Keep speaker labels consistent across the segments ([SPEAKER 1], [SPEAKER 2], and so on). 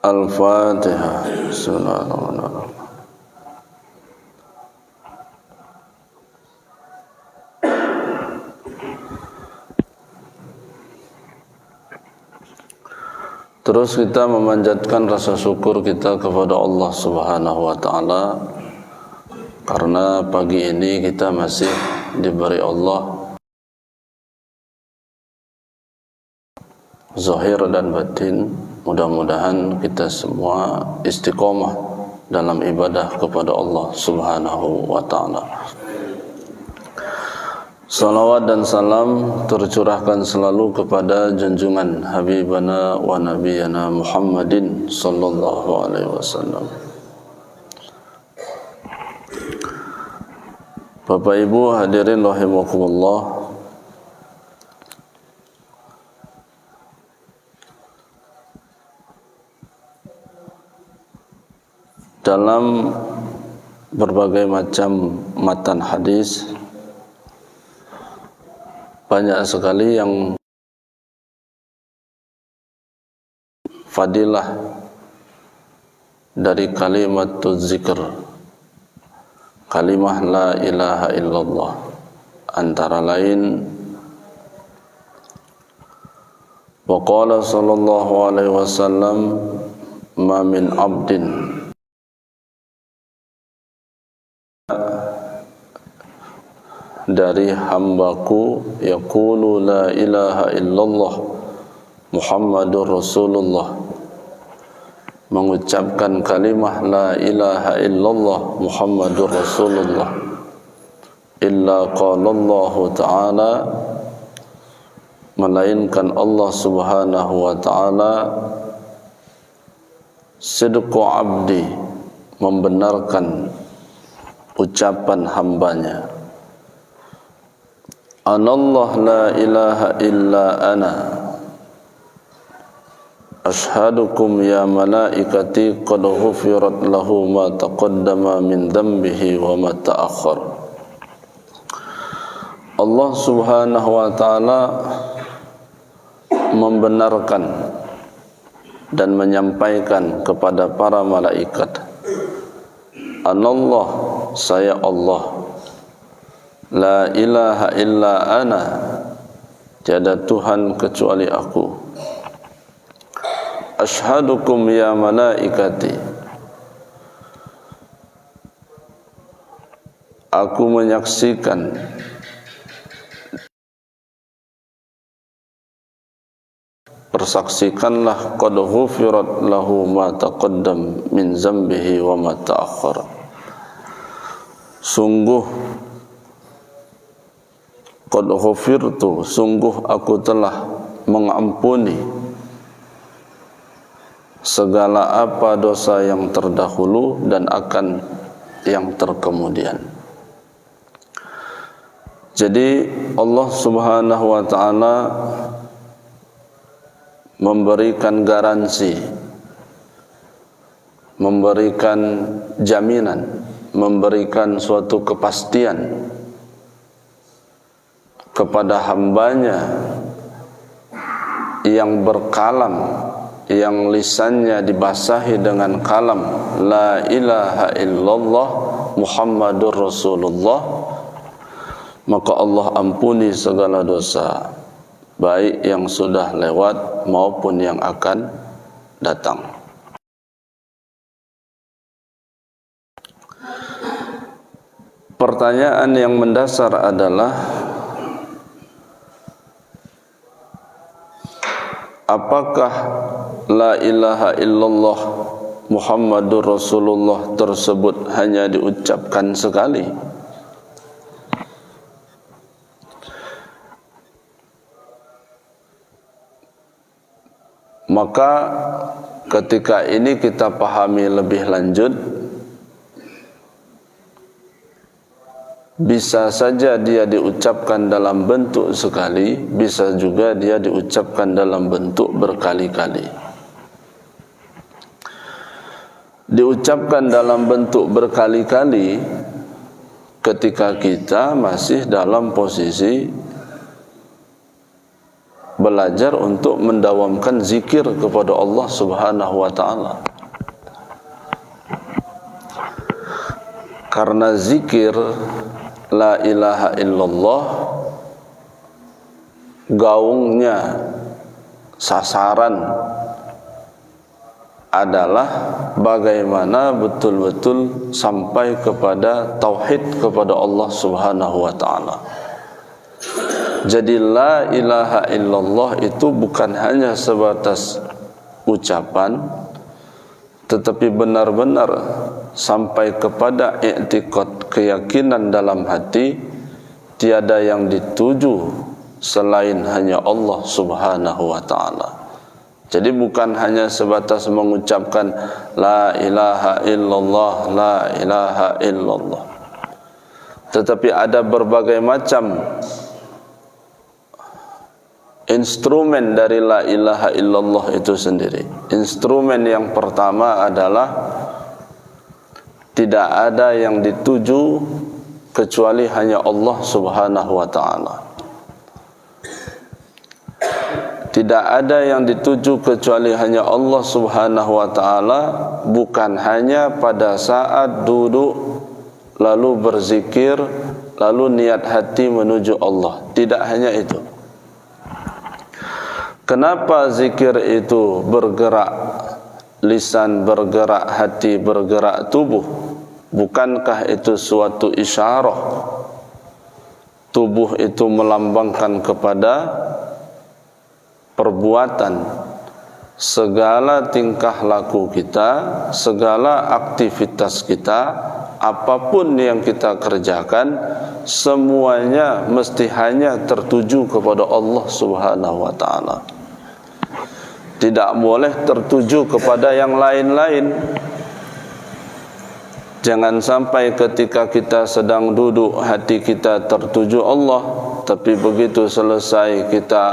[SPEAKER 1] Al-Fatihah. Bismillahirrahmanirrahim. Terus kita memanjatkan rasa syukur kita kepada Allah Subhanahu wa taala karena pagi ini kita masih diberi Allah zahir dan batin. Mudah-mudahan kita semua istiqomah dalam ibadah kepada Allah Subhanahu wa taala. Salawat dan salam tercurahkan selalu kepada junjungan Habibana wa Nabiyana Muhammadin sallallahu alaihi wasallam. Bapak Ibu hadirin rahimakumullah. Dalam berbagai macam matan hadis banyak sekali yang fadilah dari kalimat zikr, kalimah la ilaha illallah, antara lain wa qala sallallahu alaihi wasallam ma min abdin dari hambaku yaqulu la ilaha illallah Muhammadur Rasulullah, mengucapkan kalimah la ilaha illallah Muhammadur Rasulullah, illa qala Allah ta'ala, melainkan Allah Subhanahu wa ta'ala sidqu abdi, membenarkan ucapan hambanya, anallah la ilaha illa ana ashhadukum ya malaikati qad ghufirat lahu ma taqaddama min dhanbihi wa ma ta'akhkhar. Allah Subhanahu wa ta'ala membenarkan dan menyampaikan kepada para malaikat, anallah, saya Allah, la ilaha illa ana, tiada Tuhan kecuali aku, ashhadukum ya malaikati, aku menyaksikan persaksikanlah qad ghufirat lahu ma taqaddam min zambihi wa ma ta'akhkhar, sungguh qad ghufirtu, sungguh aku telah mengampuni segala apa dosa yang terdahulu dan akan yang terkemudian. Jadi Allah Subhanahu wa ta'ala memberikan garansi, memberikan jaminan, memberikan suatu kepastian kepada hambanya yang berkalam, yang lisannya dibasahi dengan kalam la ilaha illallah Muhammadur Rasulullah, maka Allah ampuni segala dosa, baik yang sudah lewat maupun yang akan datang. Pertanyaan yang mendasar adalah, apakah la ilaha illallah Muhammadur Rasulullah tersebut hanya diucapkan sekali? Maka ketika ini kita pahami lebih lanjut, bisa saja dia diucapkan dalam bentuk sekali, bisa juga dia diucapkan dalam bentuk berkali-kali. Diucapkan dalam bentuk berkali-kali ketika kita masih dalam posisi belajar untuk mendawamkan zikir kepada Allah Subhanahu wa taala. Karena zikir la ilaha illallah gaungnya, sasaran adalah bagaimana betul-betul sampai kepada tauhid kepada Allah Subhanahu wa taala. Jadi la ilaha illallah itu bukan hanya sebatas ucapan, tetapi benar-benar sampai kepada i'tiqad, keyakinan dalam hati, tiada yang dituju selain hanya Allah Subhanahu wa taala. Jadi bukan hanya sebatas mengucapkan la ilaha illallah, la ilaha illallah, tetapi ada berbagai macam instrumen dari la ilaha illallah itu sendiri. Instrumen yang pertama adalah tidak ada yang dituju kecuali hanya Allah Subhanahu wa taala. Tidak ada yang dituju kecuali hanya Allah Subhanahu wa taala, bukan hanya pada saat duduk lalu berzikir lalu niat hati menuju Allah. Tidak hanya itu. Kenapa zikir itu bergerak lisan, bergerak hati, bergerak tubuh? Bukankah itu suatu isyarah? Tubuh itu melambangkan kepada perbuatan. Segala tingkah laku kita, segala aktivitas kita, apapun yang kita kerjakan, semuanya mesti hanya tertuju kepada Allah Subhanahu wa taala. Tidak boleh tertuju kepada yang lain-lain. Jangan sampai ketika kita sedang duduk hati kita tertuju Allah, tapi begitu selesai kita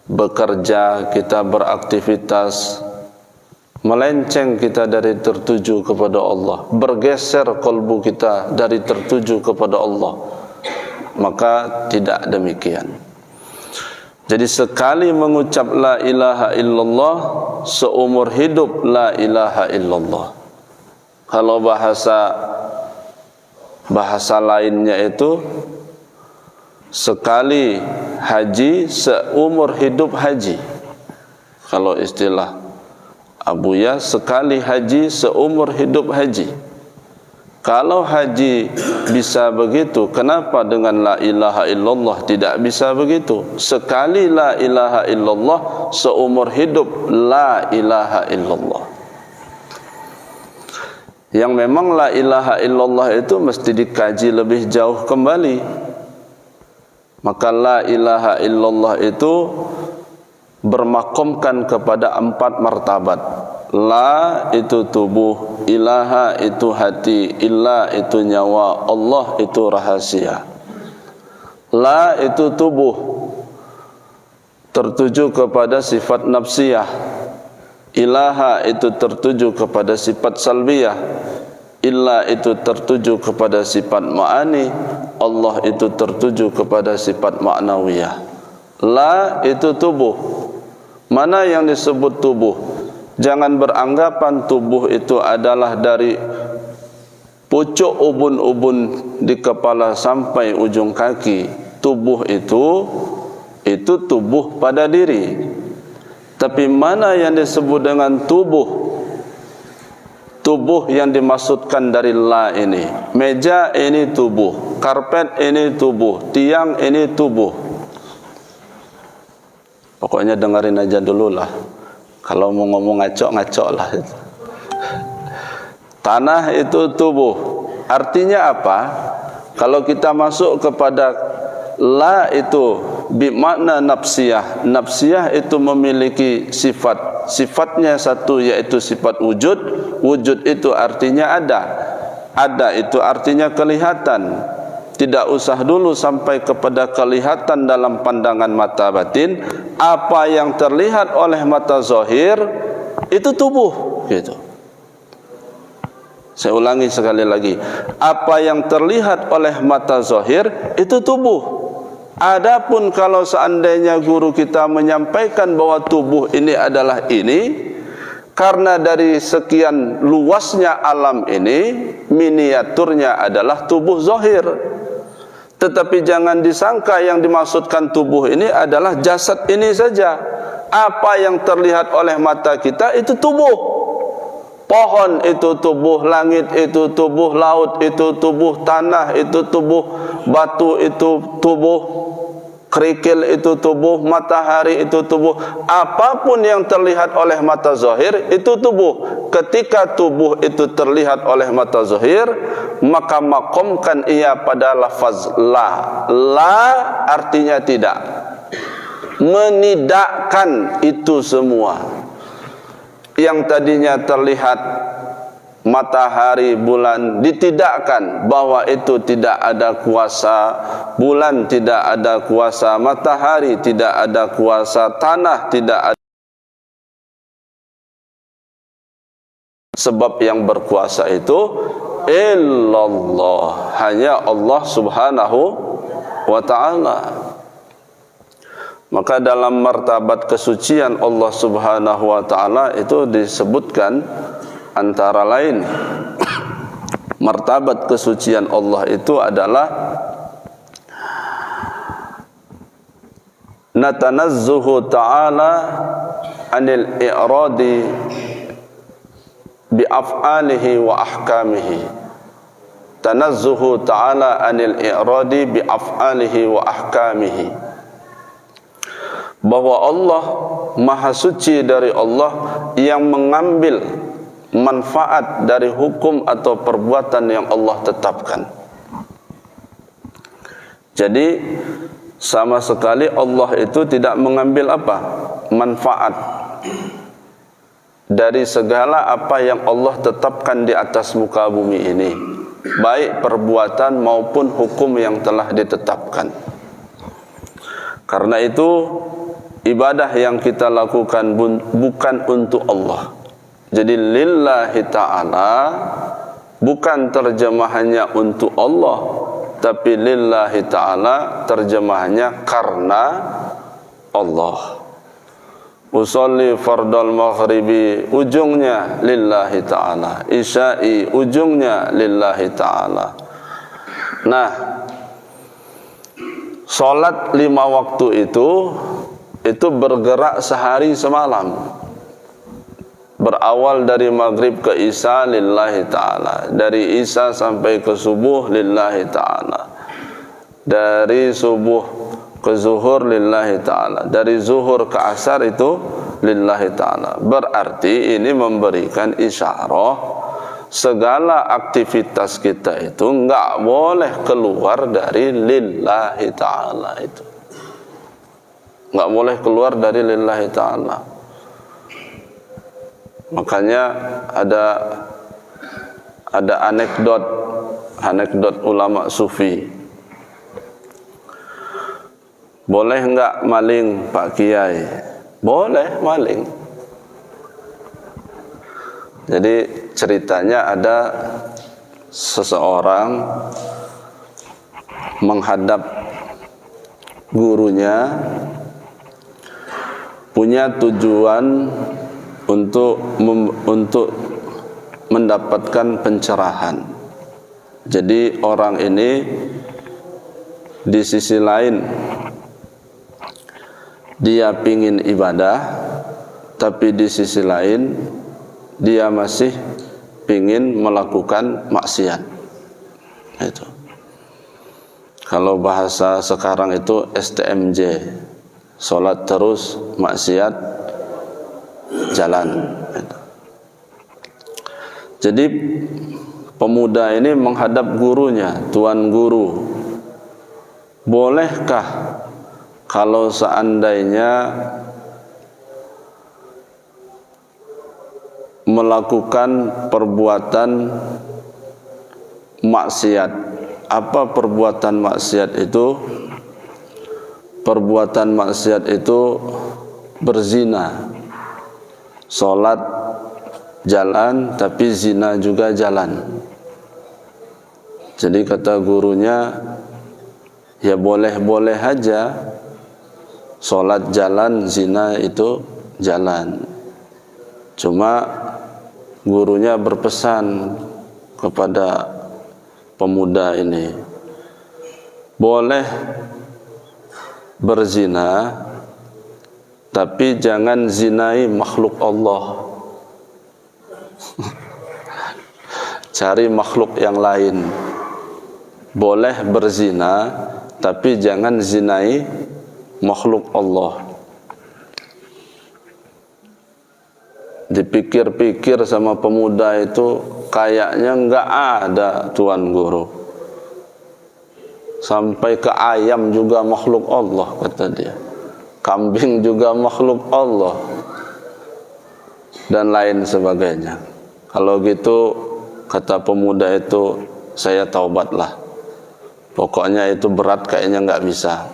[SPEAKER 1] bekerja, kita beraktivitas, melenceng kita dari tertuju kepada Allah, bergeser kalbu kita dari tertuju kepada Allah. Maka tidak demikian. Jadi sekali mengucap la ilaha illallah, seumur hidup la ilaha illallah. Kalau bahasa lainnya itu, sekali haji seumur hidup haji. Kalau istilah Abuya, sekali haji seumur hidup haji. Kalau haji bisa begitu, kenapa dengan la ilaha illallah tidak bisa begitu? Sekali la ilaha illallah, seumur hidup la ilaha illallah. Yang memang la ilaha illallah itu mesti dikaji lebih jauh kembali. Maka la ilaha illallah itu bermakomkan kepada 4 martabat. La itu tubuh, ilaha itu hati, illah itu nyawa, Allah itu rahasia. La itu tubuh, tertuju kepada sifat nafsiyah. Ilaha itu tertuju kepada sifat salbiyah. Illah itu tertuju kepada sifat ma'ani. Allah itu tertuju kepada sifat ma'nawiyah. La itu tubuh. Mana yang disebut tubuh? Jangan beranggapan tubuh itu adalah dari pucuk ubun-ubun di kepala sampai ujung kaki. Tubuh itu tubuh pada diri. Tapi mana yang disebut dengan tubuh? Tubuh yang dimaksudkan dari la ini. Meja ini tubuh, karpet ini tubuh, tiang ini tubuh. Pokoknya dengerin aja dulu lah. Kalau mau ngomong ngaco lah. Tanah itu tubuh. Artinya apa? Kalau kita masuk kepada la itu bermakna nafsiyah. Nafsiyah itu memiliki sifat. Sifatnya satu, yaitu sifat wujud. Wujud itu artinya ada. Ada itu artinya kelihatan. Tidak usah dulu sampai kepada kelihatan dalam pandangan mata batin. Apa yang terlihat oleh mata zahir itu tubuh, gitu. Saya ulangi sekali lagi. Apa yang terlihat oleh mata zahir itu tubuh. Adapun kalau seandainya guru kita menyampaikan bahwa tubuh ini adalah ini, karena dari sekian luasnya alam ini, miniaturnya adalah tubuh zahir. Tetapi jangan disangka yang dimaksudkan tubuh ini adalah jasad ini saja. Apa yang terlihat oleh mata kita itu tubuh. Pohon itu tubuh, langit itu tubuh, laut itu tubuh, tanah itu tubuh, batu itu tubuh, kerikil itu tubuh, matahari itu tubuh. Apapun yang terlihat oleh mata zahir itu tubuh. Ketika tubuh itu terlihat oleh mata zahir, maka makomkan ia pada lafaz la. La artinya tidak, menidakkan itu semua. Yang tadinya terlihat matahari, bulan, ditidakkan bahwa itu tidak ada kuasa bulan, tidak ada kuasa matahari, tidak ada kuasa tanah, tidak ada. Sebab yang berkuasa itu illallah, hanya Allah subhanahu wa ta'ala. Maka dalam martabat kesucian Allah subhanahu wa ta'ala itu disebutkan antara lain, martabat kesucian Allah itu adalah natanazzuhu ta'ala anil i'radi bi af'alihi wa ahkamihi. Tanazzuhu ta'ala anil i'radi bi af'alihi wa ahkamihi. Bahwa Allah maha suci dari Allah yang mengambil manfaat dari hukum atau perbuatan yang Allah tetapkan. Jadi sama sekali Allah itu tidak mengambil apa? Manfaat dari segala apa yang Allah tetapkan di atas muka bumi ini, baik perbuatan maupun hukum yang telah ditetapkan. Karena itu ibadah yang kita lakukan bukan untuk Allah. Jadi lillahi ta'ala bukan terjemahannya untuk Allah, tapi lillahi ta'ala terjemahannya karena Allah. Usolli fardal maghribi ujungnya lillahi ta'ala, isya'i ujungnya lillahi ta'ala. Nah, salat 5 waktu itu bergerak sehari semalam. Berawal dari maghrib ke isya lillahi ta'ala, dari isya sampai ke subuh lillahi ta'ala, dari subuh ke zuhur lillahi ta'ala, dari zuhur ke asar itu lillahi ta'ala. Berarti ini memberikan isyarah segala aktivitas kita itu enggak boleh keluar dari lillahi ta'ala itu. Enggak boleh keluar dari lillahi ta'ala. Makanya ada anekdot ulama sufi. Boleh enggak maling Pak Kiai? Boleh maling. Jadi ceritanya ada seseorang menghadap gurunya, punya tujuan untuk mendapatkan pencerahan. Jadi orang ini di sisi lain dia pingin ibadah, tapi di sisi lain dia masih pingin melakukan maksiat. Itu kalau bahasa sekarang itu STMJ, sholat terus maksiat jalan. Jadi pemuda ini menghadap gurunya, tuan guru, bolehkah kalau seandainya melakukan perbuatan maksiat? Apa perbuatan maksiat itu? Perbuatan maksiat itu berzina. Salat jalan tapi zina juga jalan. Jadi kata gurunya, ya boleh-boleh aja. Sholat jalan, zina itu jalan. Cuma gurunya berpesan kepada pemuda ini, boleh berzina, tapi jangan zinai makhluk Allah. Cari makhluk yang lain. Boleh berzina, tapi jangan zinai makhluk Allah. Dipikir-pikir sama pemuda itu, kayaknya enggak ada Tuan Guru. Sampai ke ayam juga makhluk Allah, kata dia. Kambing juga makhluk Allah, dan lain sebagainya. Kalau gitu, kata pemuda itu, saya taubatlah. Pokoknya itu berat, kayaknya enggak bisa.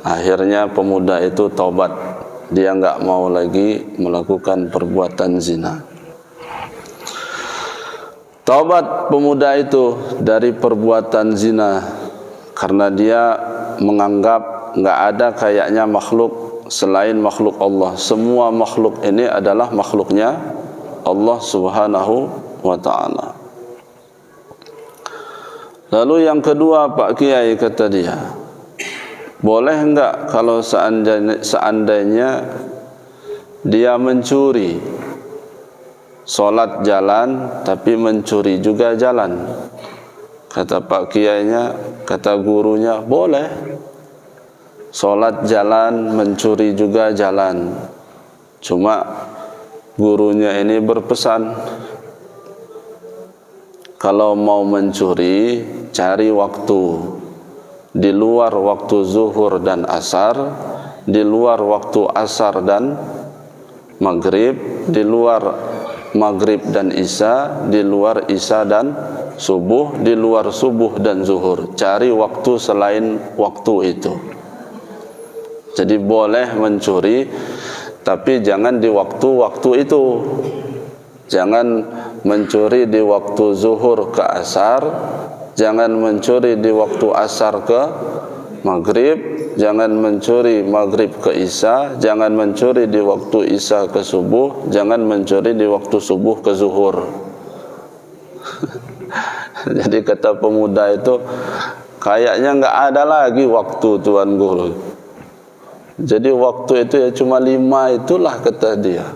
[SPEAKER 1] Akhirnya pemuda itu taubat. Dia enggak mau lagi melakukan perbuatan zina. Taubat pemuda itu dari perbuatan zina karena dia menganggap enggak ada kayaknya makhluk selain makhluk Allah. Semua makhluk ini adalah makhluknya Allah Subhanahu wa ta'ala. Lalu yang kedua, Pak Kiai, kata dia, boleh enggak kalau seandainya dia mencuri, sholat jalan tapi mencuri juga jalan? Kata Pak Kiainya, kata gurunya, boleh. Sholat jalan, mencuri juga jalan. Cuma gurunya ini berpesan, kalau mau mencuri, cari waktu di luar waktu zuhur dan asar, di luar waktu asar dan maghrib, di luar maghrib dan isya, di luar isya dan subuh, di luar subuh dan zuhur. Cari waktu selain waktu itu. Jadi boleh mencuri, tapi jangan di waktu-waktu itu. Jangan mencuri di waktu zuhur ke asar, jangan mencuri di waktu asar ke maghrib, jangan mencuri maghrib ke isya, jangan mencuri di waktu isya ke subuh, jangan mencuri di waktu subuh ke zuhur. Jadi kata pemuda itu, kayaknya enggak ada lagi waktu, Tuan Guru. Jadi waktu itu ya cuma 5 itulah, kata dia.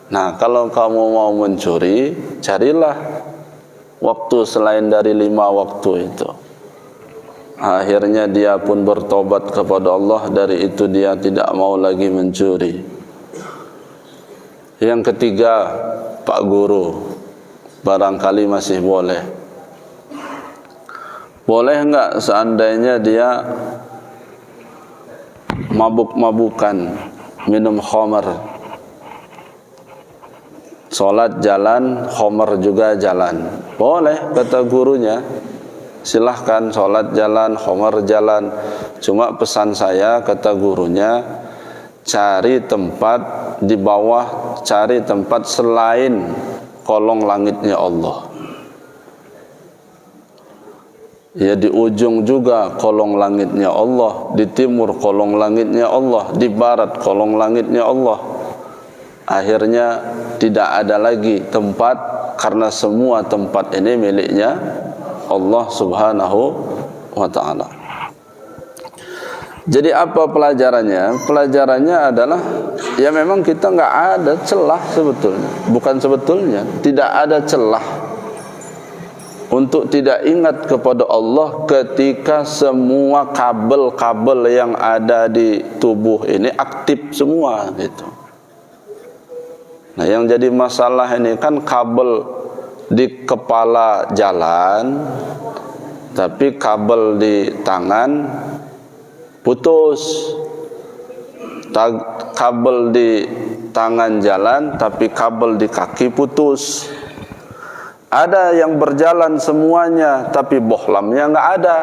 [SPEAKER 1] Nah, kalau kamu mau mencuri, carilah waktu selain dari 5 waktu itu. Akhirnya dia pun bertobat kepada Allah. Dari itu dia tidak mau lagi mencuri. Yang ketiga, Pak Guru, barangkali masih boleh. Boleh enggak seandainya dia mabuk-mabukan, minum khamar, sholat jalan, khamar juga jalan? Boleh, kata gurunya. Silahkan sholat jalan, khamar jalan. Cuma pesan saya, kata gurunya, cari tempat di bawah, cari tempat selain kolong langitnya Allah. Ya, di ujung juga kolong langitnya Allah, di timur kolong langitnya Allah, di barat kolong langitnya Allah. Akhirnya tidak ada lagi tempat, karena semua tempat ini miliknya Allah Subhanahu wa ta'ala. Jadi apa pelajarannya? Pelajarannya adalah, ya memang kita nggak ada celah sebetulnya. Bukan sebetulnya, tidak ada celah untuk tidak ingat kepada Allah ketika semua kabel-kabel yang ada di tubuh ini aktif semua gitu. Nah, yang jadi masalah ini kan kabel di kepala jalan, tapi kabel di tangan putus. Kabel di tangan jalan, tapi kabel di kaki putus. Ada yang berjalan semuanya, tapi bohlamnya nggak ada.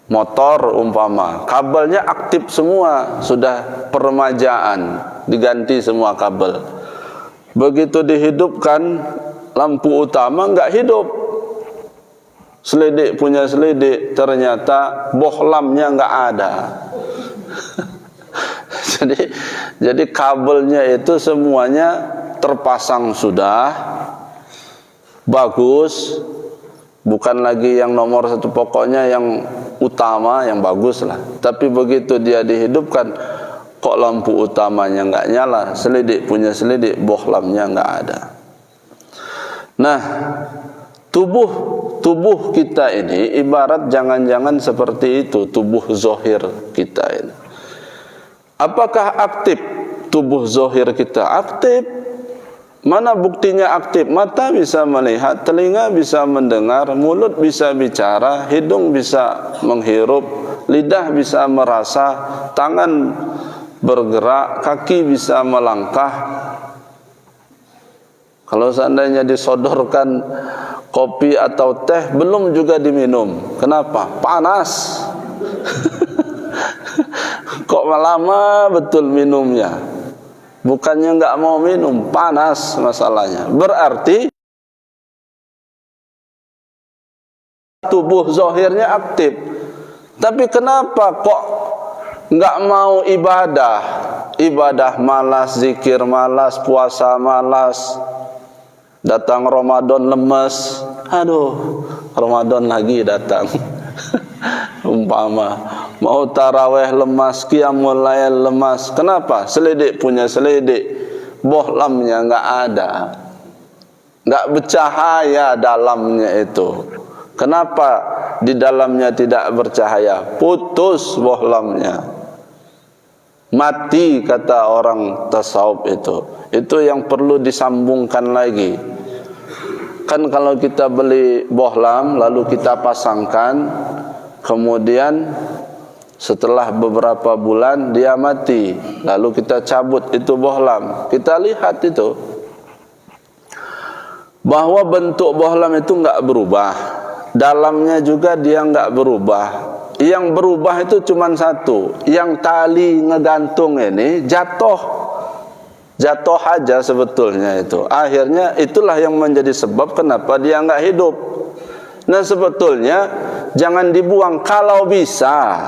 [SPEAKER 1] Motor umpama, kabelnya aktif semua, sudah peremajaan, diganti semua kabel. Begitu dihidupkan, lampu utama nggak hidup. Selidik punya selidik, ternyata bohlamnya nggak ada. jadi kabelnya itu semuanya terpasang sudah bagus, bukan lagi yang nomor satu, pokoknya yang utama, yang bagus lah. Tapi begitu dia dihidupkan, kok lampu utamanya nggak nyala, selidik punya selidik, bohlamnya nggak ada. Nah, tubuh kita ini ibarat jangan-jangan seperti itu, tubuh zohir kita ini. Apakah aktif tubuh zohir kita? Aktif. Mana buktinya aktif? Mata bisa melihat, telinga bisa mendengar, mulut bisa bicara, hidung bisa menghirup, lidah bisa merasa, tangan bergerak, kaki bisa melangkah. Kalau seandainya disodorkan kopi atau teh, belum juga diminum. Kenapa? Panas. Kok lama betul minumnya? Bukannya nggak mau minum, panas masalahnya. Berarti tubuh zohirnya aktif. Tapi kenapa kok nggak mau ibadah? Ibadah malas, zikir malas, puasa malas. Datang Ramadan lemes. Aduh, Ramadan lagi datang. Umpama mau taraweh lemas, qiyamul lail lemas. Kenapa? Selidik punya selidik, bohlamnya nggak ada, nggak bercahaya dalamnya itu. Kenapa di dalamnya tidak bercahaya? Putus bohlamnya, mati kata orang tasawuf itu. Itu yang perlu disambungkan lagi. Kan kalau kita beli bohlam lalu kita pasangkan, kemudian setelah beberapa bulan dia mati, lalu kita cabut itu bohlam, kita lihat itu bahwa bentuk bohlam itu enggak berubah, dalamnya juga dia enggak berubah. Yang berubah itu cuma satu, yang tali ngegantung ini jatuh aja sebetulnya itu. Akhirnya itulah yang menjadi sebab kenapa dia enggak hidup. Nah, sebetulnya jangan dibuang kalau bisa.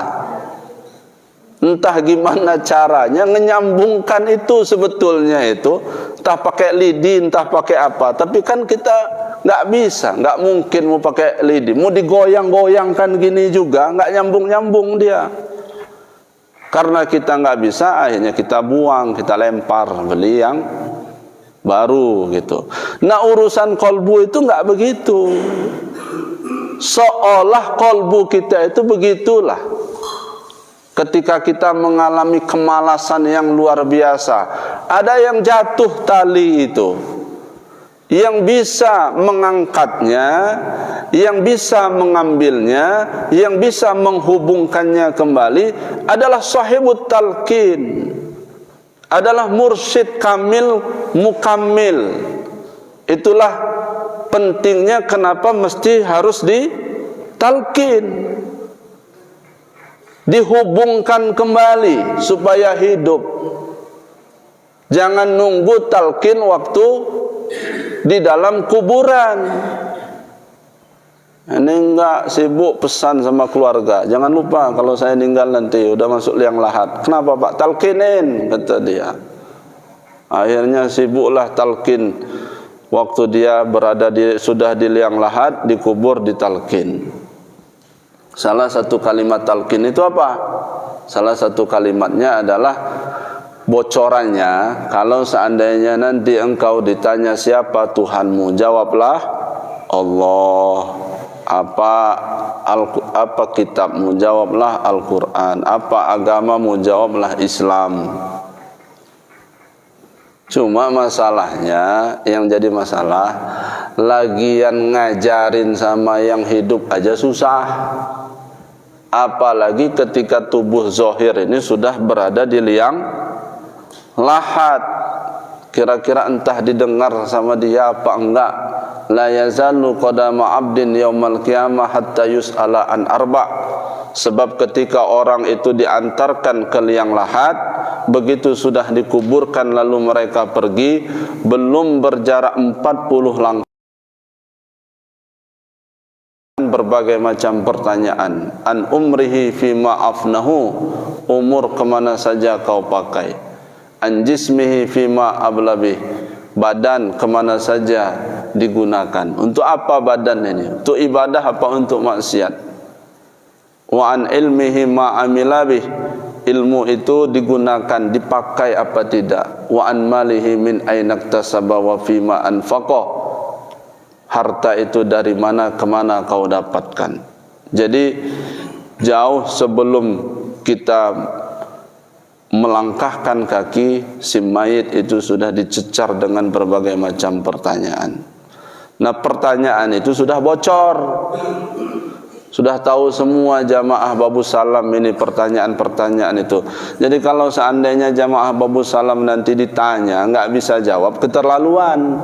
[SPEAKER 1] Entah gimana caranya menyambungkan itu sebetulnya itu, entah pakai lidi, entah pakai apa. Tapi kan kita nggak bisa, nggak mungkin mau pakai lidi, mau digoyang-goyangkan gini juga nggak nyambung-nyambung dia. Karena kita nggak bisa, akhirnya kita buang, kita lempar, beli yang baru gitu. Nah, urusan kolbu itu nggak begitu. Seolah kolbu kita itu begitulah. Ketika kita mengalami kemalasan yang luar biasa, ada yang jatuh tali itu, yang bisa mengangkatnya, yang bisa mengambilnya, yang bisa menghubungkannya kembali adalah sahibut talqin, adalah mursyid kamil mukammil. Itulah pentingnya kenapa mesti harus ditalqin, dihubungkan kembali supaya hidup. Jangan nunggu talqin waktu di dalam kuburan. Ini enggak sibuk pesan sama keluarga, jangan lupa kalau saya meninggal nanti udah masuk liang lahat. Kenapa Pak? Talqinin, kata dia. Akhirnya sibuklah talqin. Waktu dia berada sudah di liang lahat, dikubur, ditalqin. Salah satu kalimat talqin itu apa? Salah satu kalimatnya adalah bocorannya, kalau seandainya nanti engkau ditanya siapa Tuhanmu, jawablah Allah. Apa kitabmu? Jawablah Al-Quran. Apa agamamu? Jawablah Islam. Cuma masalahnya, yang jadi masalah, lagian ngajarin sama yang hidup aja susah. Apalagi ketika tubuh zohir ini sudah berada di liang lahat. Kira-kira entah didengar sama dia apa enggak. La yazalu qadama abdin yaumal qiyamah hatta yus'ala an arba'. Sebab ketika orang itu diantarkan ke liang lahat, begitu sudah dikuburkan lalu mereka pergi, belum berjarak 40 langkah berbagai macam pertanyaan. An umrihi fima afnahu, umur kemana saja kau pakai. An jismihi fima ablabih, badan kemana saja digunakan. Untuk apa badan ini? Untuk ibadah apa untuk maksiat? Wa an ilmihi ma amilabih, ilmu itu digunakan, dipakai apa tidak. Wa an malihi min ainaktasaba wa fima anfaqah, harta itu dari mana kemana kau dapatkan. Jadi jauh sebelum kita melangkahkan kaki, si mayit itu sudah dicecar dengan berbagai macam pertanyaan. Nah, pertanyaan itu sudah bocor, sudah tahu semua jamaah Babu Salam ini pertanyaan-pertanyaan itu. Jadi kalau seandainya jamaah Babu Salam nanti ditanya nggak bisa jawab, keterlaluan.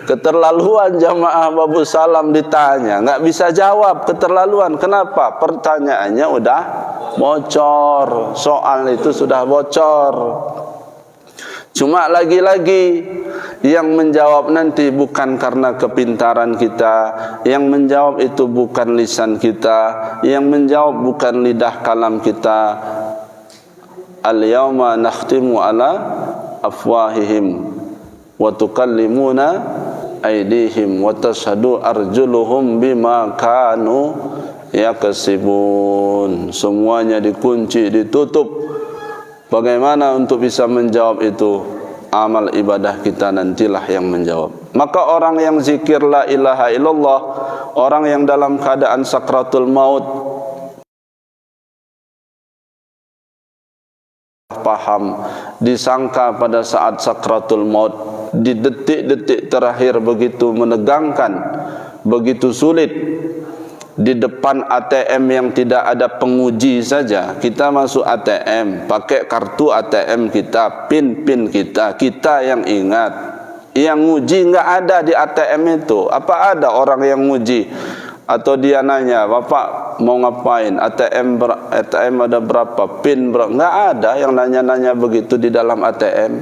[SPEAKER 1] Keterlaluan jamaah Babu Salam ditanya nggak bisa jawab, keterlaluan. Kenapa? Pertanyaannya udah bocor, soal itu sudah bocor. Cuma lagi-lagi yang menjawab nanti bukan karena kepintaran kita, yang menjawab itu bukan lisan kita, yang menjawab bukan lidah kalam kita. Al-yawma nakhtimu ala afwahihim wa tukallimuna aydihim wa tashhadu arjuluhum bima kanu yaksibun. Semuanya dikunci, ditutup. Bagaimana untuk bisa menjawab itu? Amal ibadah kita nantilah yang menjawab. Maka orang yang zikir la ilaha illallah, orang yang dalam keadaan sakratul maut paham, disangka pada saat sakratul maut, di detik-detik terakhir begitu menegangkan, begitu sulit, di depan ATM yang tidak ada penguji saja. Kita masuk ATM, pakai kartu ATM kita, pin kita, kita yang ingat. Yang nguji nggak ada di ATM itu. Apa ada orang yang nguji? Atau dia nanya, Bapak mau ngapain? ATM ada berapa? Pin berapa? Nggak ada yang nanya-nanya begitu di dalam ATM.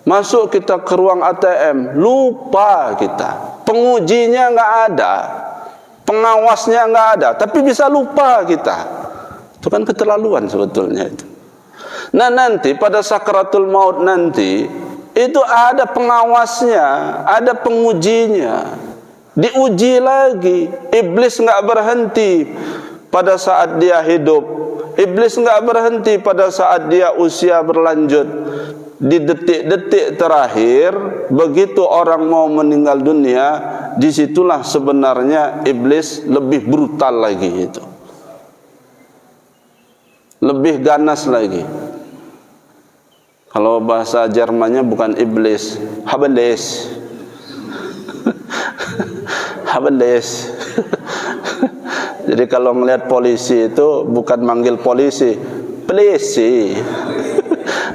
[SPEAKER 1] Masuk kita ke ruang ATM, lupa kita. Pengujinya nggak ada, pengawasnya nggak ada, tapi bisa lupa kita. Itu kan keterlaluan sebetulnya itu. Nah, nanti pada sakratul maut nanti itu ada pengawasnya, ada pengujinya, diuji lagi. Iblis nggak berhenti pada saat dia hidup, iblis nggak berhenti pada saat dia usia berlanjut. Di detik-detik terakhir, begitu orang mau meninggal dunia, disitulah sebenarnya iblis lebih brutal lagi itu, lebih ganas lagi. Kalau bahasa Jermannya bukan iblis, Habendes. Habendes. Jadi kalau melihat polisi itu bukan manggil polisi, polisi.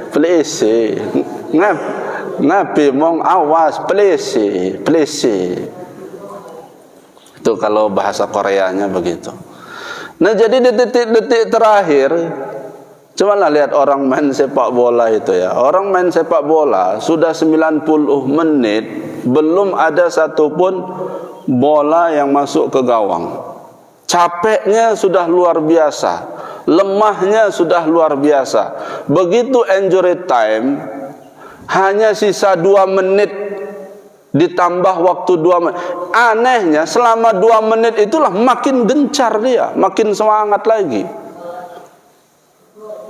[SPEAKER 1] Polisi. Nabi mong awas, polisi. Itu kalau bahasa Koreanya begitu. Nah, jadi di detik-detik terakhir, cobalah lihat orang main sepak bola itu ya. Orang main sepak bola sudah 90 menit belum ada satupun bola yang masuk ke gawang. Capeknya sudah luar biasa, lemahnya sudah luar biasa. Begitu injury time, hanya sisa 2 menit ditambah waktu 2 menit. Anehnya selama 2 menit itulah makin gencar dia, makin semangat lagi.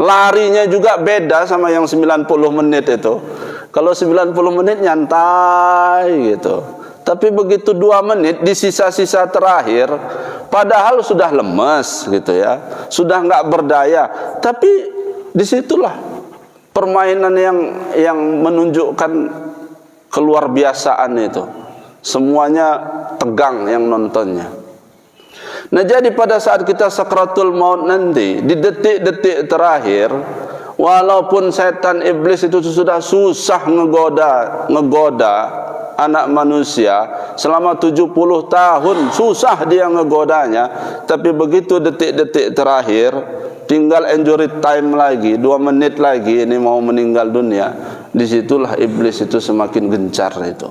[SPEAKER 1] Larinya juga beda sama yang 90 menit itu. Kalau 90 menit nyantai gitu, tapi begitu 2 menit di sisa-sisa terakhir, padahal sudah lemes gitu ya, sudah nggak berdaya, tapi disitulah permainan yang menunjukkan keluar biasaan itu. Semuanya tegang yang nontonnya. Nah, jadi pada saat kita sakratul maut nanti, di detik-detik terakhir, walaupun setan iblis itu sudah susah ngegoda anak manusia selama 70 tahun, susah dia ngegodanya, tapi begitu detik-detik terakhir, tinggal injury time lagi, 2 menit lagi ini mau meninggal dunia, disitulah iblis itu semakin gencar itu.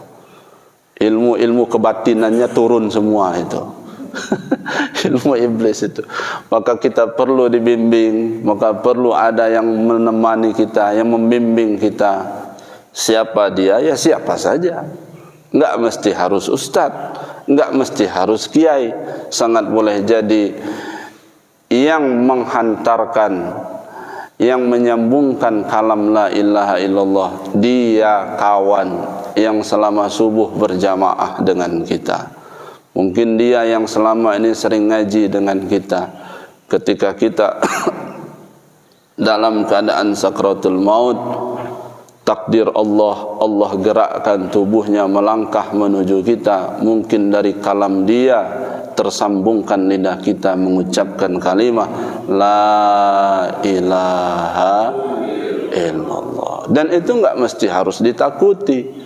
[SPEAKER 1] ilmu-ilmu kebatinannya turun semua itu. Ilmu iblis itu. Maka kita perlu dibimbing, maka perlu ada yang menemani kita, yang membimbing kita. Siapa dia? Ya siapa saja. Enggak mesti harus ustadz, enggak mesti harus kiai. Sangat boleh jadi yang menghantarkan, yang menyambungkan kalam la ilaha illallah, dia kawan yang selama subuh berjamaah dengan kita. Mungkin dia yang selama ini sering ngaji dengan kita. Ketika kita dalam keadaan sakratul maut, takdir Allah, Allah gerakkan tubuhnya melangkah menuju kita. Mungkin dari kalam dia tersambungkan lidah kita mengucapkan kalimat la ilaha illallah. Dan itu enggak mesti harus ditakuti,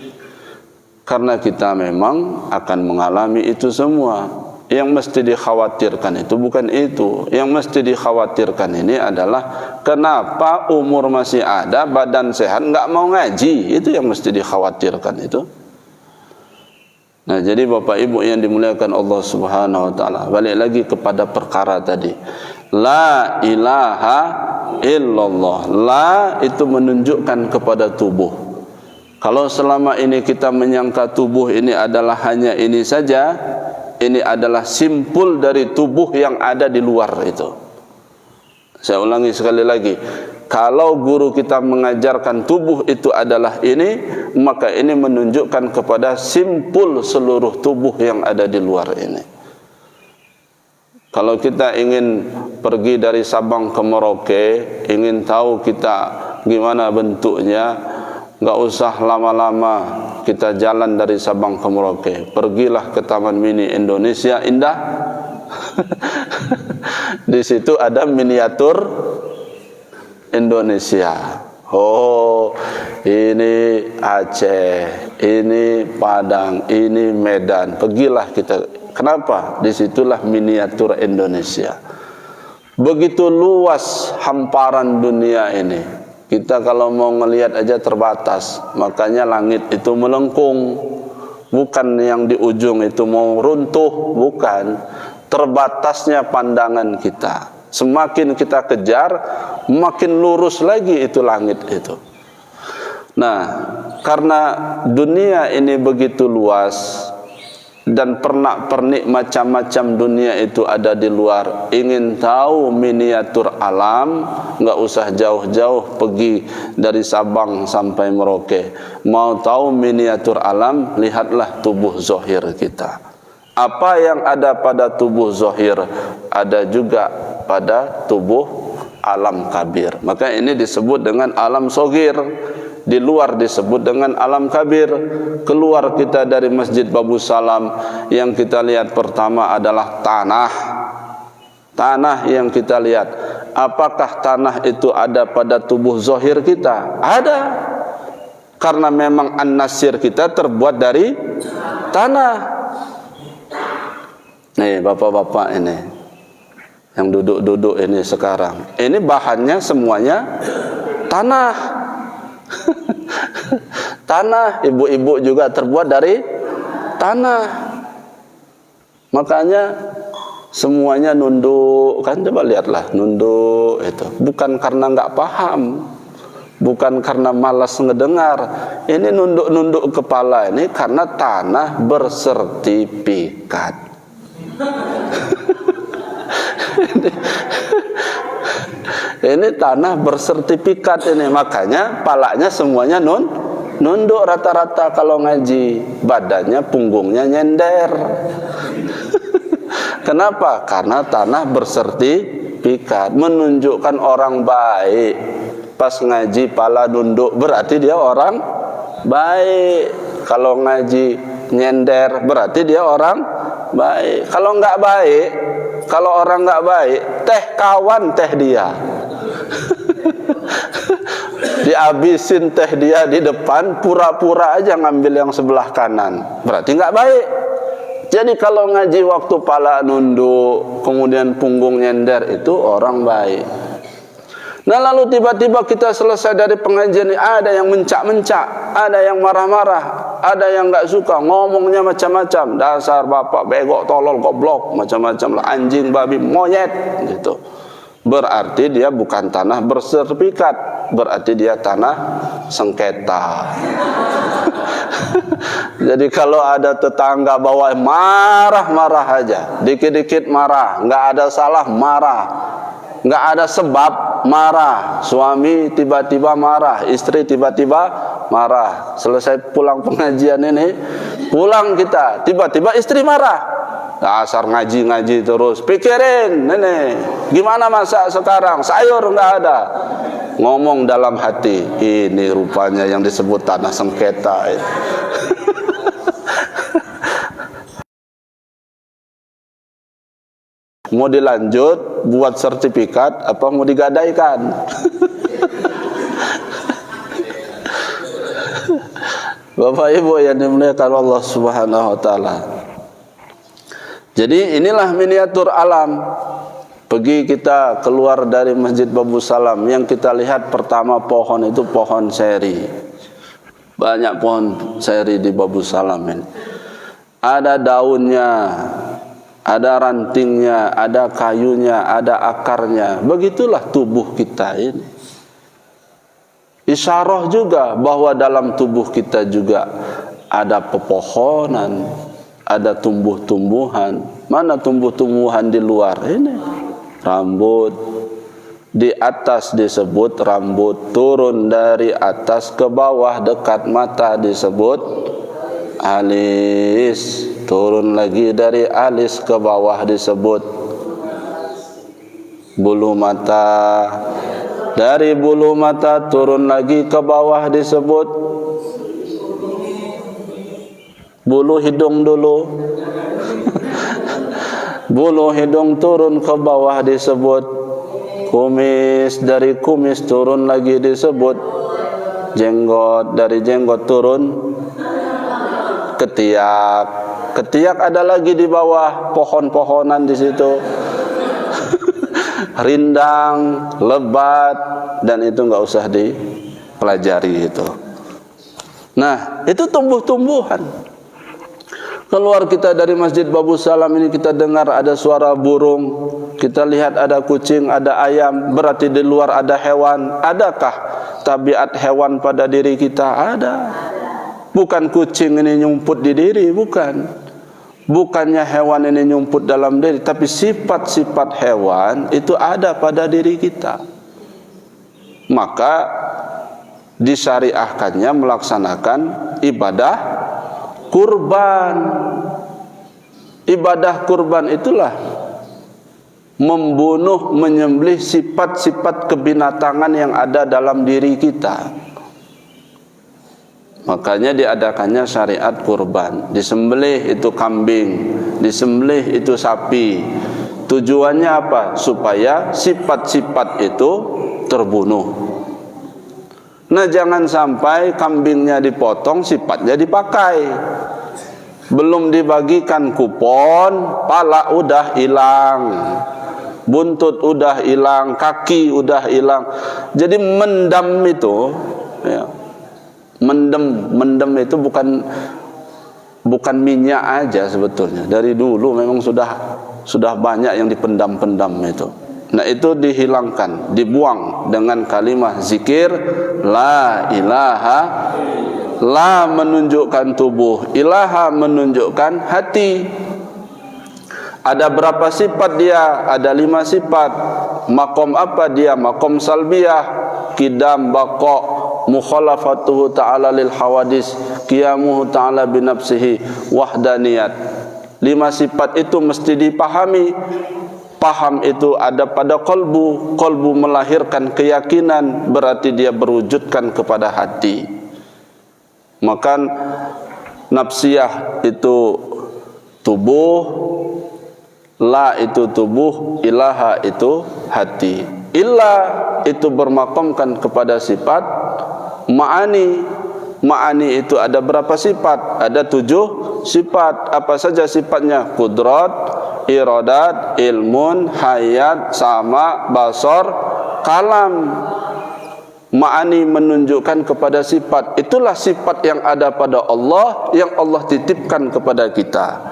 [SPEAKER 1] karena kita memang akan mengalami itu semua. Yang mesti dikhawatirkan itu bukan itu. Yang mesti dikhawatirkan ini adalah kenapa umur masih ada, badan sehat, enggak mau ngaji. Itu yang mesti dikhawatirkan itu. Nah, jadi Bapak Ibu yang dimuliakan Allah Subhanahu wa taala, balik lagi kepada perkara tadi. La ilaha illallah. La itu menunjukkan kepada tubuh. Kalau selama ini kita menyangka tubuh ini adalah hanya ini saja, ini adalah simpul dari tubuh yang ada di luar itu. Saya ulangi sekali lagi. Kalau guru kita mengajarkan tubuh itu adalah ini, maka ini menunjukkan kepada simpul seluruh tubuh yang ada di luar ini. Kalau kita ingin pergi dari Sabang ke Merauke, ingin tahu kita gimana bentuknya, enggak usah lama-lama kita jalan dari Sabang ke Merauke. Pergilah ke Taman Mini Indonesia Indah. Di situ ada miniatur Indonesia. Oh, ini Aceh, ini Padang, ini Medan. Pergilah kita. Kenapa? Disitulah miniatur Indonesia. Begitu luas hamparan dunia ini. Kita kalau mau ngelihat aja terbatas. Makanya langit itu melengkung. Bukan yang di ujung itu mau runtuh, bukan. Terbatasnya pandangan kita. Semakin kita kejar, makin lurus lagi itu langit itu. Nah, karena dunia ini begitu luas dan pernak-pernik macam-macam dunia itu ada di luar. Ingin tahu miniatur alam, enggak usah jauh-jauh pergi dari Sabang sampai Merauke. Mau tahu miniatur alam, lihatlah tubuh zahir kita. Apa yang ada pada tubuh zahir ada juga pada tubuh alam kabir. Maka ini disebut dengan alam shogir. Di luar disebut dengan alam kabir. Keluar kita dari Masjid Babu Salam, yang kita lihat pertama adalah tanah. Tanah yang kita lihat. Apakah tanah itu ada pada tubuh zahir kita? Ada. Karena memang an-nasir kita terbuat dari tanah. Nih bapak-bapak ini yang duduk-duduk ini sekarang, ini bahannya semuanya tanah. Tanah. Ibu-ibu juga terbuat dari tanah. Makanya semuanya nunduk, kan, coba lihatlah, nunduk itu bukan karena nggak paham, bukan karena malas ngedengar. Ini nunduk-nunduk kepala ini karena tanah bersertifikat. Ini tanah bersertifikat ini, makanya palanya semuanya nunduk rata-rata kalau ngaji, badannya punggungnya nyender. Kenapa? Karena tanah bersertifikat, menunjukkan orang baik. Pas ngaji pala nunduk berarti dia orang baik. Kalau ngaji nyender berarti dia orang baik. Kalau nggak baik, kalau orang nggak baik, teh kawan teh dia. Dihabisin teh dia di depan, pura-pura aja ngambil yang sebelah kanan, berarti nggak baik. Jadi kalau ngaji waktu pala nunduk, kemudian punggung nyender, itu orang baik. Nah lalu tiba-tiba kita selesai dari pengajian ini, ada yang mencak-mencak, ada yang marah-marah, ada yang enggak suka, ngomongnya macam-macam, dasar bapak begok, tolol, goblok, macam-macam lah, anjing, babi, monyet gitu. Berarti dia bukan tanah bersertifikat, berarti dia tanah sengketa. Jadi kalau ada tetangga bawah marah-marah aja, dikit-dikit marah, enggak ada salah marah, enggak ada sebab marah. Suami tiba-tiba marah, istri tiba-tiba marah. Selesai pulang pengajian ini, pulang kita, tiba-tiba istri marah. Dasar ngaji-ngaji terus, pikirin nenek, gimana masak sekarang, sayur enggak ada. Ngomong dalam hati, ini rupanya yang disebut tanah sengketa. Mau dilanjut buat sertifikat apa mau digadaikan? Bapak Ibu yang dimuliakan Allah Subhanahu wa taala. Jadi inilah miniatur alam. Pergi kita keluar dari Masjid Babu Salam, yang kita lihat pertama pohon itu pohon seri. Banyak pohon seri di Babu Salam ini. Ada daunnya, ada rantingnya, ada kayunya, ada akarnya. Begitulah tubuh kita ini. Isyarah juga bahwa dalam tubuh kita juga ada pepohonan, ada tumbuh-tumbuhan. Mana tumbuh-tumbuhan di luar ini? Rambut. Di atas disebut rambut, turun dari atas ke bawah dekat mata disebut alis, turun lagi dari alis ke bawah disebut bulu mata, dari bulu mata turun lagi ke bawah disebut bulu hidung dulu. Bulu hidung turun ke bawah disebut kumis, dari kumis turun lagi disebut jenggot, dari jenggot turun ketiak. Ketiak ada lagi di bawah, pohon-pohonan di situ. Rindang, lebat, dan itu enggak usah dipelajari itu. Nah, itu tumbuh-tumbuhan. Keluar kita dari Masjid Babu Salam ini, kita dengar ada suara burung, kita lihat ada kucing, ada ayam, berarti di luar ada hewan. Adakah tabiat hewan pada diri kita? Ada. Bukan kucing ini nyumput di diri, bukan. Bukannya hewan ini nyumput dalam diri, tapi sifat-sifat hewan itu ada pada diri kita. Maka disyariahkannya melaksanakan ibadah kurban. Ibadah kurban itulah membunuh, menyembelih sifat-sifat kebinatangan yang ada dalam diri kita. Makanya diadakannya syariat kurban. Disembelih itu kambing, disembelih itu sapi. Tujuannya apa? Supaya sifat-sifat itu terbunuh. Nah, jangan sampai kambingnya dipotong, sifatnya dipakai. Belum dibagikan kupon, pala udah hilang, buntut udah hilang, kaki udah hilang. Jadi mendam itu, ya, mendem itu bukan minyak aja sebetulnya. Dari dulu memang sudah banyak yang dipendam-pendam itu. Nah, itu dihilangkan, dibuang dengan kalimat zikir la ilaha. La menunjukkan tubuh, ilaha menunjukkan hati. Ada berapa sifat dia? Ada 5 sifat. Makom apa dia? Makom salbiyah, kidam, baqa, mukhalafatuhu ta'ala lil hawadis, qiyamuhu ta'ala binafsihi, wahdaniyat. 5 sifat itu mesti dipahami. Paham itu ada pada kolbu. Kolbu melahirkan keyakinan, berarti dia berwujudkan kepada hati. Maka nafsiyah itu tubuh, la itu tubuh, ilaha itu hati. Illa itu bermakamkan kepada sifat ma'ani. Ma'ani itu ada berapa sifat? Ada 7 sifat. Apa saja sifatnya? Qudrat, iradat, ilmun, hayat, sama, basar, kalam. Ma'ani menunjukkan kepada sifat. Itulah sifat yang ada pada Allah, yang Allah titipkan kepada kita.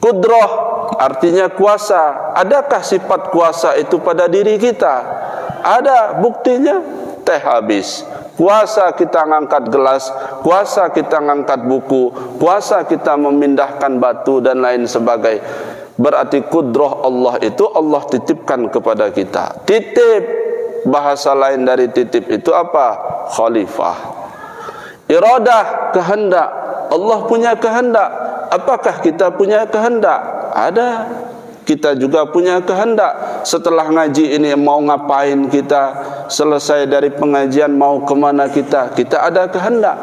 [SPEAKER 1] Qudrah artinya kuasa. Adakah sifat kuasa itu pada diri kita? Ada, buktinya teh habis. Kuasa kita ngangkat gelas, kuasa kita ngangkat buku, kuasa kita memindahkan batu dan lain sebagainya. Berarti qudrah Allah itu Allah titipkan kepada kita. Titip, bahasa lain dari titip itu apa? Khalifah. Iradah, kehendak. Allah punya kehendak. Apakah kita punya kehendak? Ada. Kita juga punya kehendak. Setelah ngaji ini mau ngapain kita? Selesai dari pengajian mau kemana kita? Kita ada kehendak.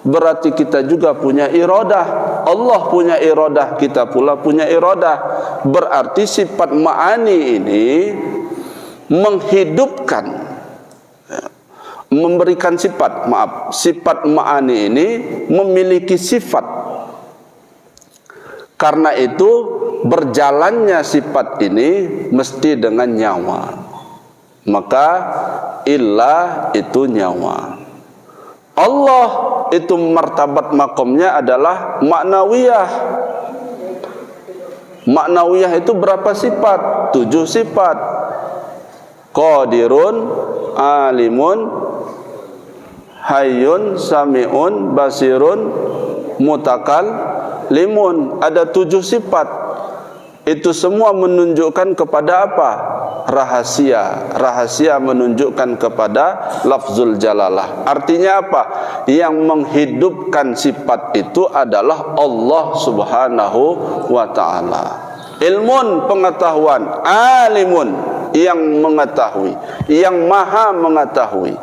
[SPEAKER 1] Berarti kita juga punya iradah. Allah punya iradah, kita pula punya iradah. Berarti sifat ma'ani ini menghidupkan, memberikan sifat, sifat ma'ani ini memiliki sifat. Karena itu berjalannya sifat ini mesti dengan nyawa. Maka ilah itu nyawa. Allah itu martabat makomnya adalah maknawiyah. Maknawiyah itu berapa sifat? 7 sifat. Qadirun, alimun, hayyun, sami'un, basirun, mutakallimun. Ada 7 sifat. Itu semua menunjukkan kepada apa? Rahasia. Rahasia menunjukkan kepada lafzul jalalah. Artinya apa? Yang menghidupkan sifat itu adalah Allah subhanahu wa ta'ala. Ilmun, pengetahuan. Alimun, yang mengetahui, yang maha mengetahui.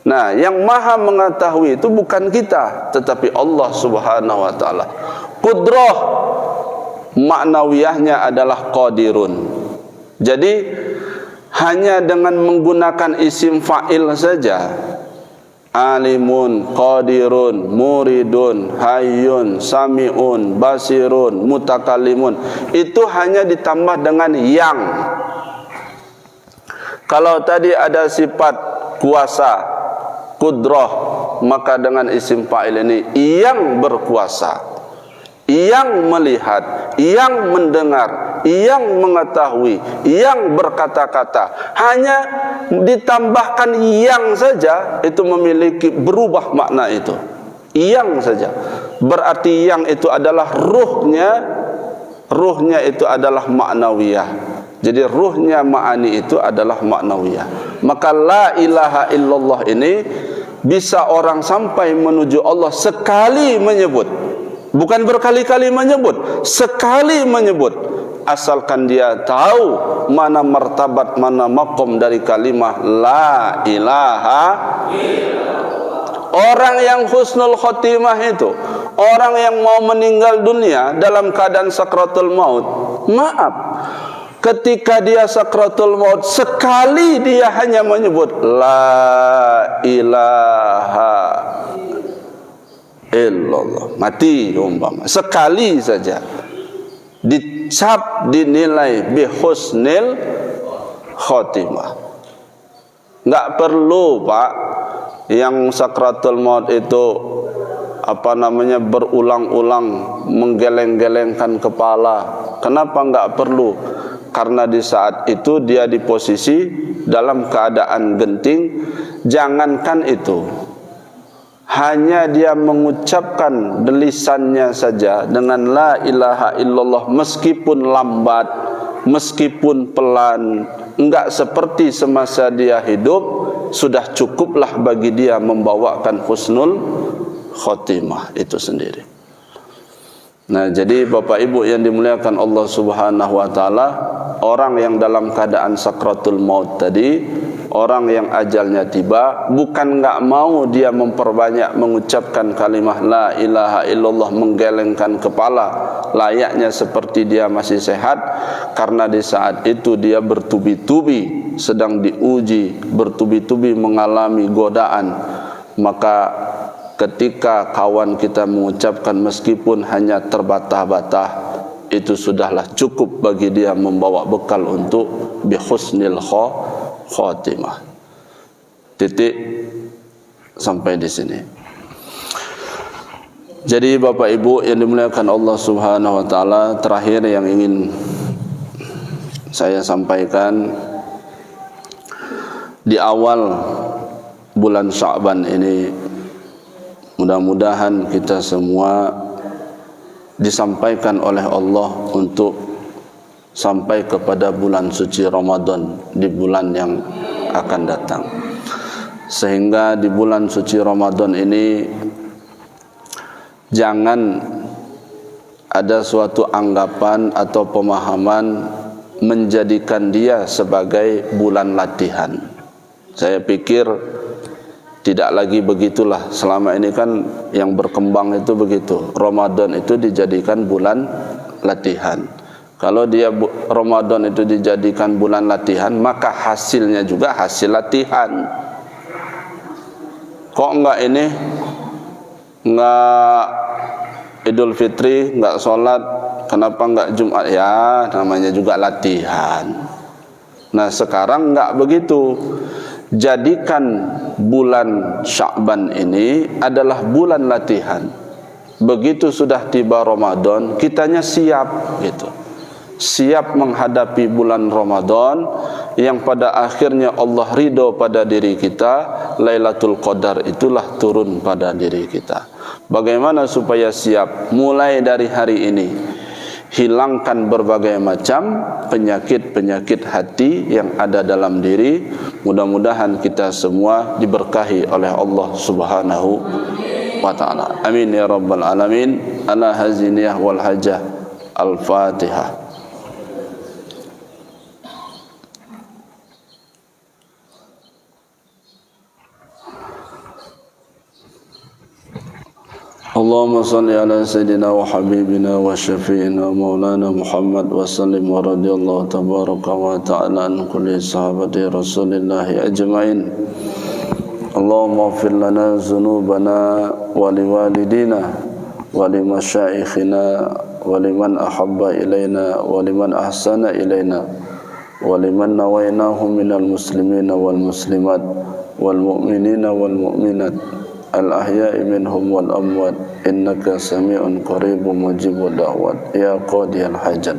[SPEAKER 1] Nah, yang maha mengetahui itu bukan kita, tetapi Allah subhanahu wa ta'ala. Qudrah, maknawiyahnya adalah qadirun. Jadi hanya dengan menggunakan isim fa'il saja, alimun, qadirun, muridun, hayyun, sami'un, basirun, mutakallimun, itu hanya ditambah dengan yang. Kalau tadi ada sifat kuasa, qudrah, maka dengan isim fa'il ini yang berkuasa, yang melihat, yang mendengar, yang mengetahui, yang berkata-kata. Hanya ditambahkan yang saja, itu memiliki berubah makna itu. Yang saja. Berarti yang itu adalah ruhnya. Ruhnya itu adalah maknawiyah. Jadi ruhnya ma'ani itu adalah maknawiyah. Maka la ilaha illallah ini bisa orang sampai menuju Allah sekali menyebut. Bukan berkali-kali menyebut, sekali menyebut. Asalkan dia tahu mana martabat, mana makom dari kalimah la ilaha illallah. Orang yang husnul khotimah itu, orang yang mau meninggal dunia dalam keadaan sakratul maut, maaf, ketika dia sakratul maut, sekali dia hanya menyebut la ilaha illallah, mati umpama, sekali saja dicap dinilai bihusnil khotimah. Enggak perlu Pak yang sakratul maut itu berulang-ulang menggeleng-gelengkan kepala. Kenapa enggak perlu? Karena di saat itu dia di posisi dalam keadaan genting. Jangankan itu, hanya dia mengucapkan lisannya saja dengan la ilaha illallah, meskipun lambat, meskipun pelan, enggak seperti semasa dia hidup, sudah cukuplah bagi dia membawakan husnul khotimah itu sendiri. Nah, jadi Bapak Ibu yang dimuliakan Allah subhanahu wa ta'ala, orang yang dalam keadaan sakratul maut tadi, orang yang ajalnya tiba, bukan enggak mau dia memperbanyak mengucapkan kalimah la ilaha illallah, menggelengkan kepala layaknya seperti dia masih sehat, karena di saat itu dia bertubi-tubi sedang diuji, bertubi-tubi mengalami godaan. Maka ketika kawan kita mengucapkan meskipun hanya terbatah-batah, itu sudahlah cukup bagi dia membawa bekal untuk bihusnil khatimah. Titik sampai di sini. Jadi Bapak Ibu yang dimuliakan Allah Subhanahu wa taala, terakhir yang ingin saya sampaikan, di awal bulan Sya'ban ini mudah-mudahan kita semua disampaikan oleh Allah untuk sampai kepada bulan suci Ramadan di bulan yang akan datang. Sehingga di bulan suci Ramadan ini jangan ada suatu anggapan atau pemahaman menjadikan dia sebagai bulan latihan. Saya pikir tidak lagi begitulah. Selama ini kan yang berkembang itu begitu. Ramadan itu dijadikan bulan latihan. Kalau dia Ramadan itu dijadikan bulan latihan, maka hasilnya juga hasil latihan. Kok enggak ini? Enggak Idul Fitri, enggak sholat, kenapa enggak Jumat? Ya, namanya juga latihan. Nah, sekarang enggak begitu. Jadikan bulan Sya'ban ini adalah bulan latihan. Begitu sudah tiba Ramadan, kitanya siap gitu. Siap menghadapi bulan Ramadan yang pada akhirnya Allah ridho pada diri kita. Lailatul Qadar itulah turun pada diri kita. Bagaimana supaya siap? Mulai dari hari ini, hilangkan berbagai macam penyakit-penyakit hati yang ada dalam diri. Mudah-mudahan kita semua diberkahi oleh Allah Subhanahu wa ta'ala. Amin ya rabbal alamin. Ala haziniyah wal hajah. Al-Fatihah. Allahumma salli ala sayyidina wa habibina wa syafi'ina maulana Muhammad wa sallim wa radiyallahu tabaraka wa ta'ala an kulli sahabati rasulillahi ajma'in. Allahumma ighfir lana dhunubana wa liwalidina wa limasyayikhina wa liman ahabba ilaina wa liman ahsana ilaina wa liman nawainahum minal muslimina wal muslimat wal mu'minina wal mu'minat al-ahya'i minhum wal amwat innaka sami'un qaribun mujibud da'wat ya qadiyal hajat.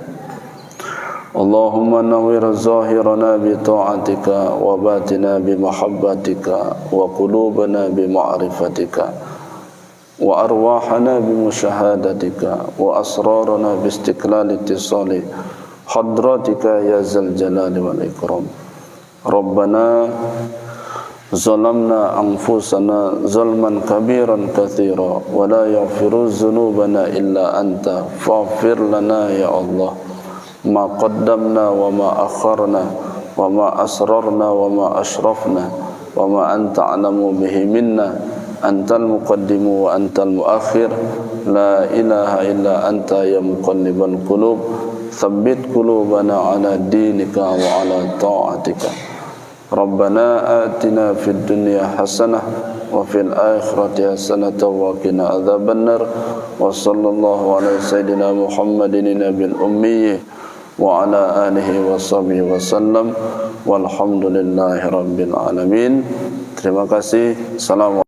[SPEAKER 1] Allahumma nawwir zahirana bi ta'atika wa batina bi mahabbatika wa qulubana bi ma'rifatika wa arwahana bi musyahadatika wa asrarana bi istiqlal ittisali hadratika ya zal jalali wal ikram. Rabbana ظلمنا أنفسنا ظلما كبيرا كثيرا ولا يغفر الذنوبنا إلا أنت فاغفر لنا يا الله ما قدمنا وما أخرنا وما أسررنا وما أشرفنا وما أنت أعلم به منا أنت المقدم وأنت المؤخر لا إله إلا أنت يا مقلب القلوب ثبت قلوبنا على دينك وعلى طاعتك. Rabbana atina fid dunya hasanah wa fil akhirati hasanah wa qina adzabannar wa sallallahu ala sayyidina Muhammadin nabiyil ummi wa ala alihi wa sahbihi wa sallam walhamdulillahi rabbil alamin. Terima kasih. Assalamualaikum.